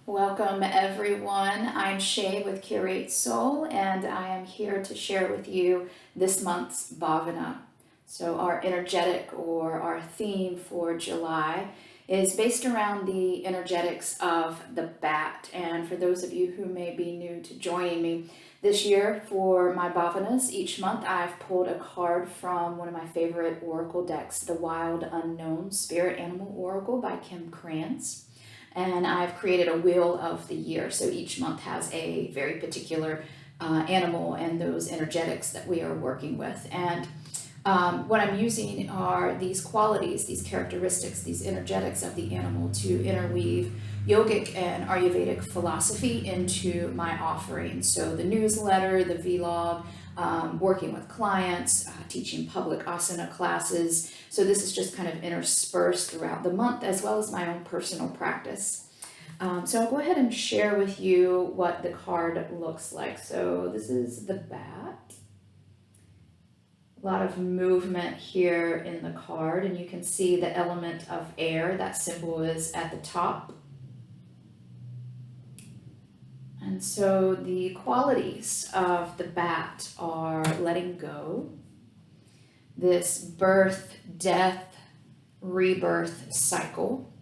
Welcome everyone. I'm Shay with Curate Soul, and I am here to share with you this month's bhavana. So our energetic or our theme for July is based around the energetics of the bat. And for those of you who may be new to joining me this year for my bhavanas, each month I've pulled a card from one of my favorite oracle decks, the Wild Unknown Spirit Animal Oracle by Kim Krantz. And I've created a wheel of the year. So each month has a very particular animal and those energetics that we are working with. And what I'm using are these qualities, these characteristics, these energetics of the animal to interweave yogic and Ayurvedic philosophy into my offering. So the newsletter, the vlog, working with clients, teaching public asana classes. So this is just kind of interspersed throughout the month as well as my own personal practice. So I'll go ahead and share with you what the card looks like. So this is the bat. A lot of movement here in the card, and you can see the element of air. That symbol is at the top. And so the qualities of the bat are letting go, this birth, death, rebirth cycle,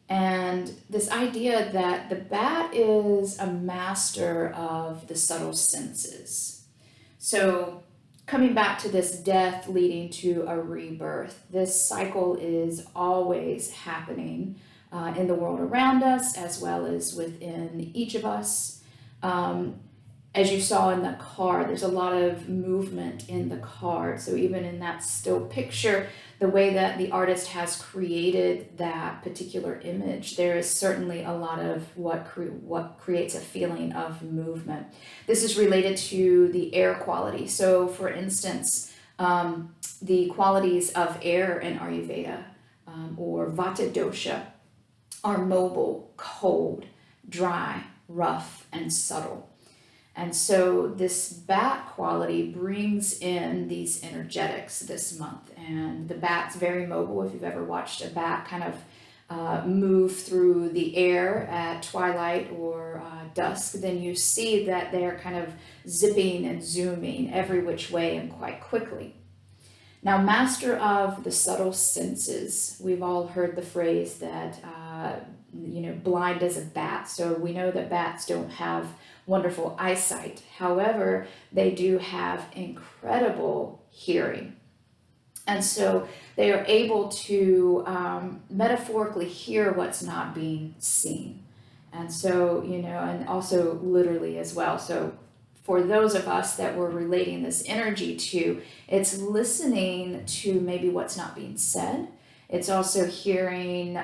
and this idea that the bat is a master of the subtle senses. So coming back to this death leading to a rebirth, this cycle is always happening in the world around us as well as within each of us. As you saw in the card, there's a lot of movement in the card. So even in that still picture, the way that the artist has created that particular image, there is certainly a lot of what creates a feeling of movement. This is related to the air quality. So for instance, the qualities of air in Ayurveda or Vata dosha are mobile, cold, dry, rough, and subtle. And so this bat quality brings in these energetics this month. And the bat's very mobile. If you've ever watched a bat kind of move through the air at twilight or dusk, then you see that they're kind of zipping and zooming every which way and quite quickly. Now, master of the subtle senses, we've all heard the phrase that, blind as a bat. So we know that bats don't have wonderful eyesight. However, they do have incredible hearing. And so they are able to metaphorically hear what's not being seen. And so, and also literally as well. So for those of us that we're relating this energy to, it's listening to maybe what's not being said. It's also hearing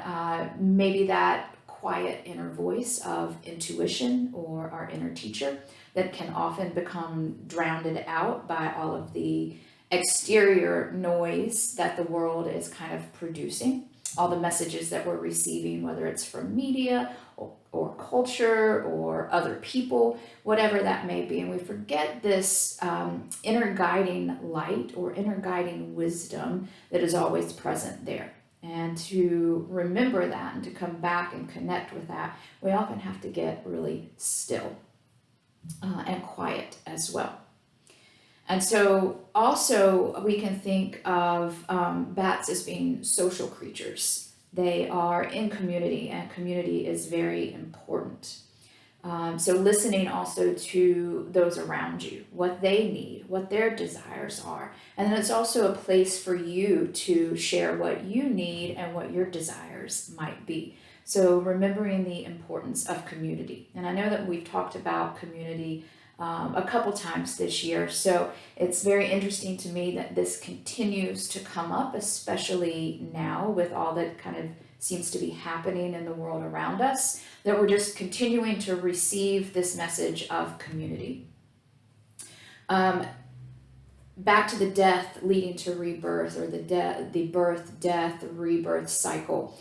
maybe that quiet inner voice of intuition or our inner teacher that can often become drowned out by all of the exterior noise that the world is kind of producing, all the messages that we're receiving, whether it's from media or culture or other people, whatever that may be. And we forget this inner guiding light or inner guiding wisdom that is always present there. And to remember that and to come back and connect with that, we often have to get really still and quiet as well. And so also we can think of bats as being social creatures. They are in community, and community is very important. So listening also to those around you, what they need, what their desires are. And then it's also a place for you to share what you need and what your desires might be. So remembering the importance of community. And I know that we've talked about community a couple times this year. So it's very interesting to me that this continues to come up, especially now with all that kind of seems to be happening in the world around us, that we're just continuing to receive this message of community. Back to the death leading to rebirth, or the birth, death, rebirth cycle.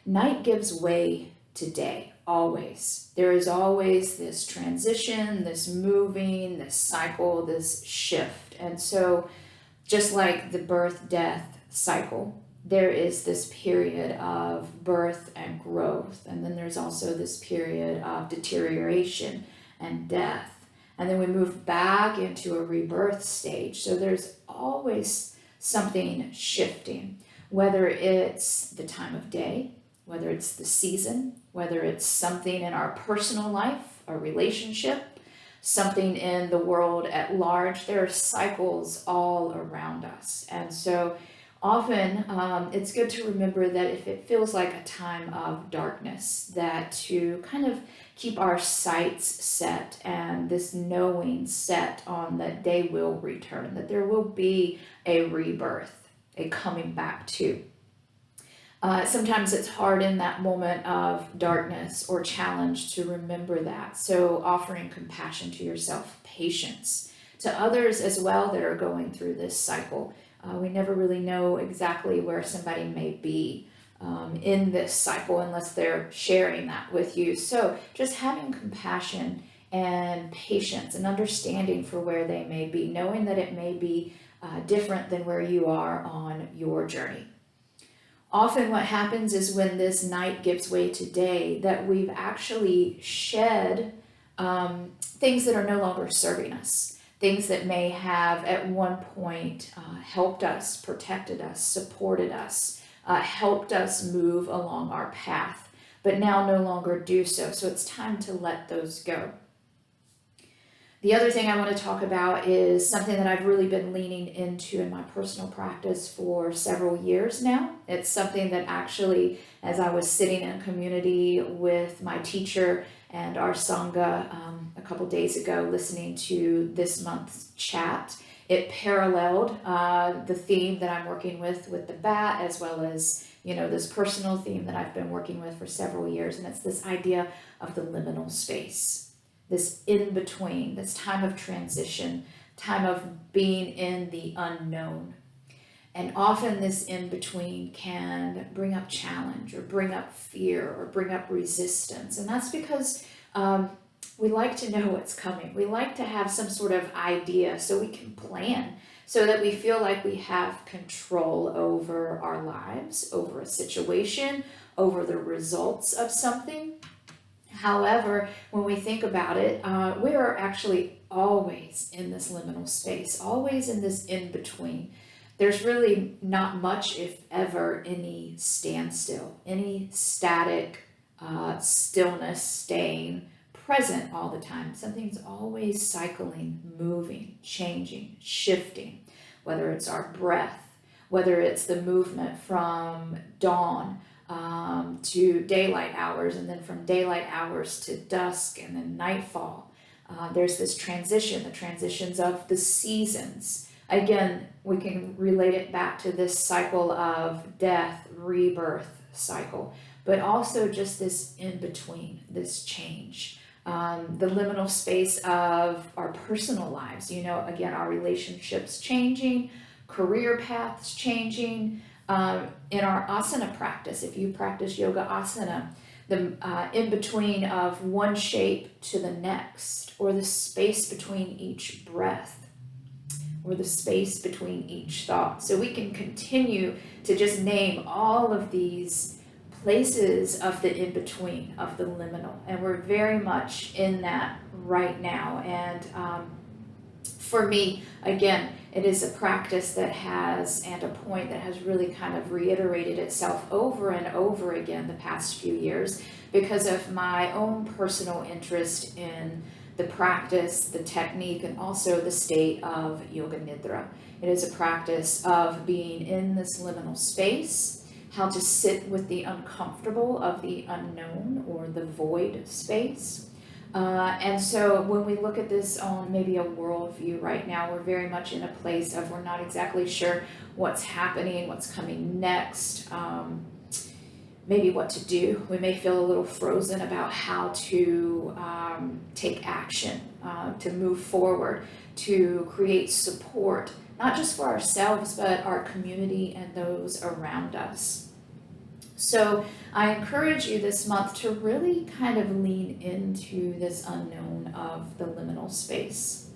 Night gives way to day, always. There is always this transition, this moving, this cycle, this shift. And so just like the birth, death cycle, there is this period of birth and growth, and then there's also this period of deterioration and death, and then we move back into a rebirth stage. So there's always something shifting, whether it's the time of day, whether it's the season, whether it's something in our personal life, a relationship, something in the world at large. There are cycles all around us. And so often it's good to remember that if it feels like a time of darkness, that to kind of keep our sights set and this knowing set on that they will return, that there will be a rebirth, a coming back to. Sometimes it's hard in that moment of darkness or challenge to remember that. So offering compassion to yourself, patience to others as well that are going through this cycle. We never really know exactly where somebody may be in this cycle unless they're sharing that with you. So just having compassion and patience and understanding for where they may be, knowing that it may be different than where you are on your journey. Often what happens is when this night gives way to day, that we've actually shed things that are no longer serving us, things that may have at one point helped us, protected us, supported us, helped us move along our path, but now no longer do so. So it's time to let those go. The other thing I want to talk about is something that I've really been leaning into in my personal practice for several years now. It's something that actually, as I was sitting in community with my teacher and our Sangha a couple days ago, listening to this month's chat, it paralleled the theme that I'm working with the bat, as well as, this personal theme that I've been working with for several years. And it's this idea of the liminal space. This in between, this time of transition, time of being in the unknown. And often this in between can bring up challenge or bring up fear or bring up resistance. And that's because we like to know what's coming. We like to have some sort of idea so we can plan, so that we feel like we have control over our lives, over a situation, over the results of something. However, when we think about it, we are actually always in this liminal space, always in this in-between. There's really not much, if ever, any standstill, any static stillness, staying present all the time. Something's always cycling, moving, changing, shifting, whether it's our breath, whether it's the movement from dawn to daylight hours, and then from daylight hours to dusk and then nightfall. There's this transition, the transitions of the seasons. Again, we can relate it back to this cycle of death, rebirth cycle, but also just this in between, this change. The liminal space of our personal lives, again, our relationships changing, career paths changing. In our asana practice, if you practice yoga asana, the in between of one shape to the next, or the space between each breath, or the space between each thought. So we can continue to just name all of these places of the in between, of the liminal, and we're very much in that right now. And for me, again, it is a practice that has, and a point that has really kind of reiterated itself over and over again the past few years, because of my own personal interest in the practice, the technique, and also the state of yoga nidra. It is a practice of being in this liminal space, how to sit with the uncomfortable of the unknown or the void space. And so when we look at this on maybe a worldview right now, we're very much in a place of we're not exactly sure what's happening, what's coming next, maybe what to do. We may feel a little frozen about how to take action, to move forward, to create support, not just for ourselves, but our community and those around us. So I encourage you this month to really kind of lean into this unknown of the liminal space.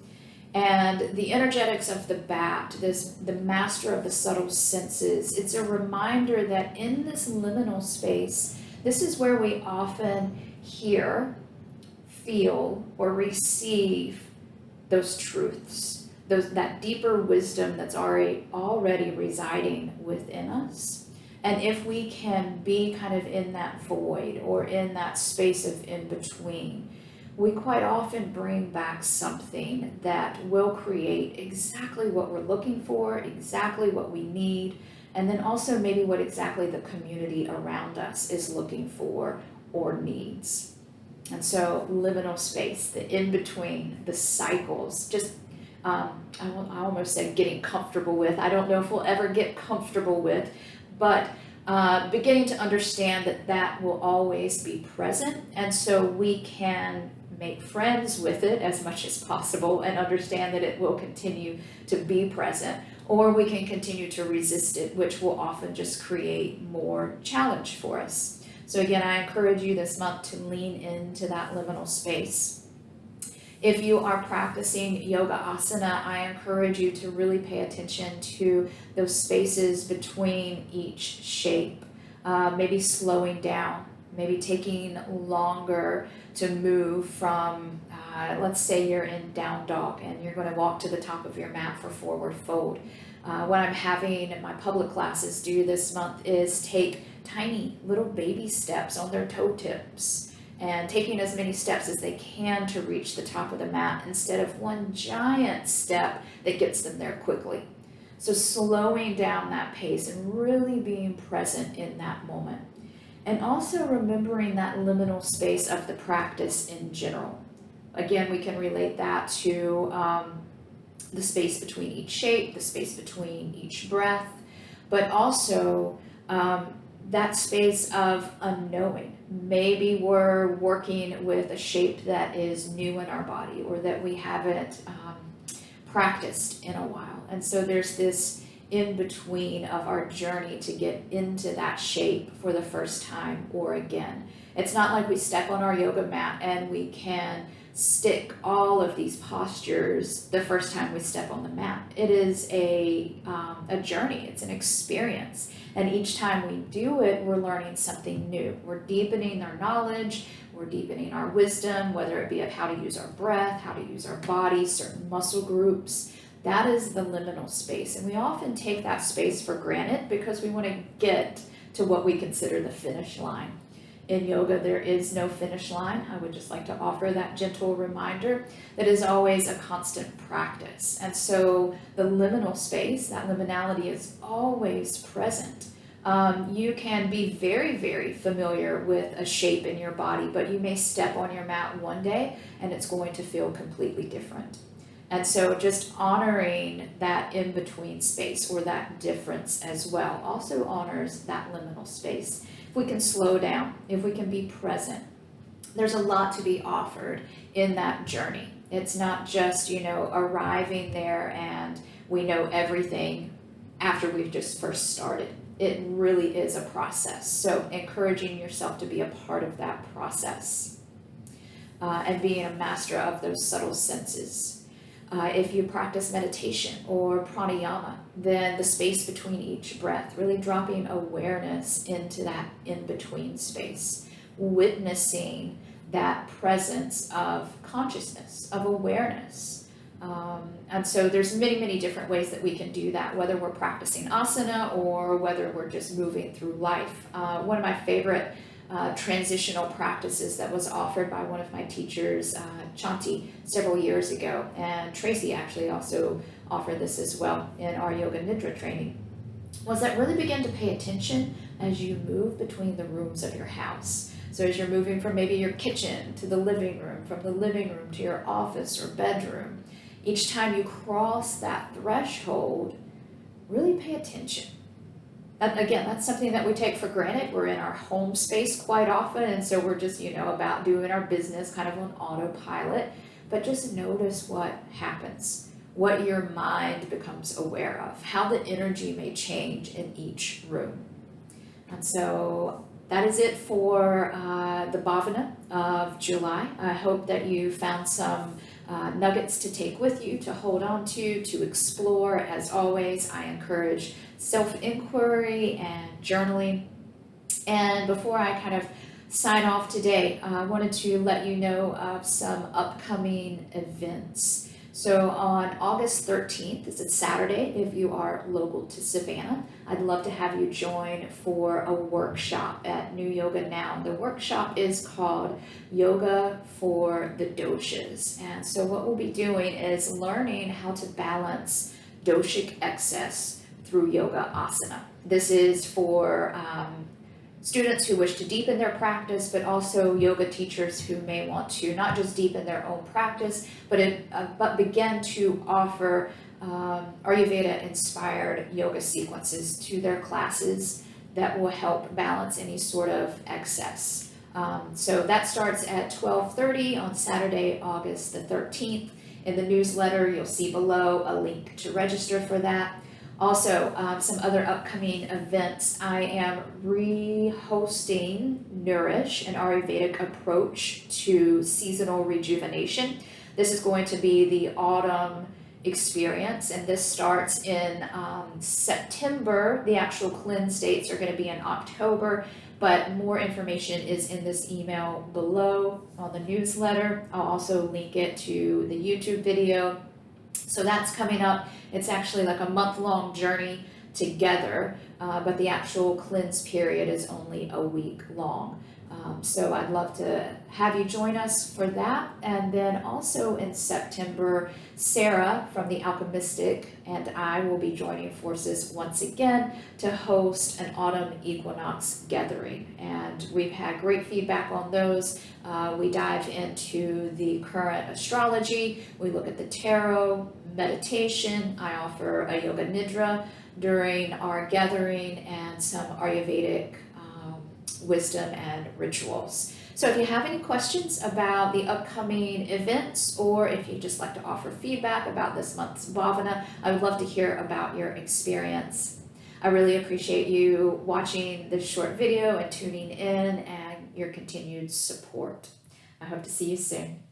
And the energetics of the bat, the master of the subtle senses, it's a reminder that in this liminal space, this is where we often hear, feel, or receive those truths, that deeper wisdom that's already residing within us. And if we can be kind of in that void or in that space of in between, we quite often bring back something that will create exactly what we're looking for, exactly what we need, and then also maybe what exactly the community around us is looking for or needs. And so liminal space, the in-between, the cycles, just I almost said getting comfortable with. I don't know if we'll ever get comfortable with, but beginning to understand that will always be present. And so we can make friends with it as much as possible and understand that it will continue to be present, or we can continue to resist it, which will often just create more challenge for us. So again, I encourage you this month to lean into that liminal space. If you are practicing yoga asana, I encourage you to really pay attention to those spaces between each shape, maybe slowing down, maybe taking longer to move from, let's say you're in down dog and you're going to walk to the top of your mat for forward fold. What I'm having my public classes do this month is take tiny little baby steps on their toe tips and taking as many steps as they can to reach the top of the mat instead of one giant step that gets them there quickly. So slowing down that pace and really being present in that moment. And also remembering that liminal space of the practice in general. Again, we can relate that to the space between each shape, the space between each breath, but also that space of unknowing. Maybe we're working with a shape that is new in our body or that we haven't practiced in a while. And so there's this in between of our journey to get into that shape for the first time or again. It's not like we step on our yoga mat and we can stick all of these postures the first time we step on the mat. It is a journey, it's an experience. And each time we do it, we're learning something new. We're deepening our knowledge, we're deepening our wisdom, whether it be of how to use our breath, how to use our body, certain muscle groups. That is the liminal space. And we often take that space for granted because we want to get to what we consider the finish line. In yoga, there is no finish line. I would just like to offer that gentle reminder that is always a constant practice. And so the liminal space, that liminality is always present. You can be very, very familiar with a shape in your body, but you may step on your mat one day and it's going to feel completely different. And so just honoring that in-between space or that difference as well also honors that liminal space. If we can slow down, if we can be present, there's a lot to be offered in that journey. It's not just, arriving there and we know everything after we've just first started. It really is a process. So encouraging yourself to be a part of that process and being a master of those subtle senses. If you practice meditation or pranayama, then the space between each breath, really dropping awareness into that in-between space, witnessing that presence of consciousness, of awareness. And so there's many, many different ways that we can do that, whether we're practicing asana or whether we're just moving through life. One of my favorite transitional practices that was offered by one of my teachers, Chanti, several years ago, and Tracy actually also offered this as well in our yoga nidra training, was that really begin to pay attention as you move between the rooms of your house. So as you're moving from maybe your kitchen to the living room, from the living room to your office or bedroom, each time you cross that threshold, really pay attention. Again, that's something that we take for granted. We're in our home space quite often, and so we're just, about doing our business kind of on autopilot. But just notice what happens, what your mind becomes aware of, how the energy may change in each room. And so that is it for the bhavana of July. I hope that you found some nuggets to take with you, to hold on to explore. As always, I encourage self-inquiry and journaling. And before I kind of sign off today, I wanted to let you know of some upcoming events. So on August 13th, it's a Saturday if you are local to Savannah, I'd love to have you join for a workshop at New Yoga Now. The workshop is called Yoga for the Doshas. And so what we'll be doing is learning how to balance doshic excess through yoga asana. This is for students who wish to deepen their practice, but also yoga teachers who may want to not just deepen their own practice, but begin to offer Ayurveda-inspired yoga sequences to their classes that will help balance any sort of excess. So that starts at 12:30 on Saturday, August the 13th. In the newsletter, you'll see below a link to register for that. Also, some other upcoming events. I am re-hosting Nourish, an Ayurvedic approach to seasonal rejuvenation. This is going to be the autumn experience, and this starts in September. The actual cleanse dates are going to be in October, but more information is in this email below on the newsletter. I'll also link it to the YouTube video. So that's coming up. It's actually like a month-long journey together, but the actual cleanse period is only a week long. So I'd love to have you join us for that. And then also in September, Sarah from The Alchemistic and I will be joining forces once again to host an autumn equinox gathering. And we've had great feedback on those. We dive into the current astrology. We look at the tarot, meditation. I offer a yoga nidra during our gathering and some Ayurvedic wisdom and rituals. So if you have any questions about the upcoming events, or if you'd just like to offer feedback about this month's bhavana, I would love to hear about your experience. I really appreciate you watching this short video and tuning in and your continued support. I hope to see you soon.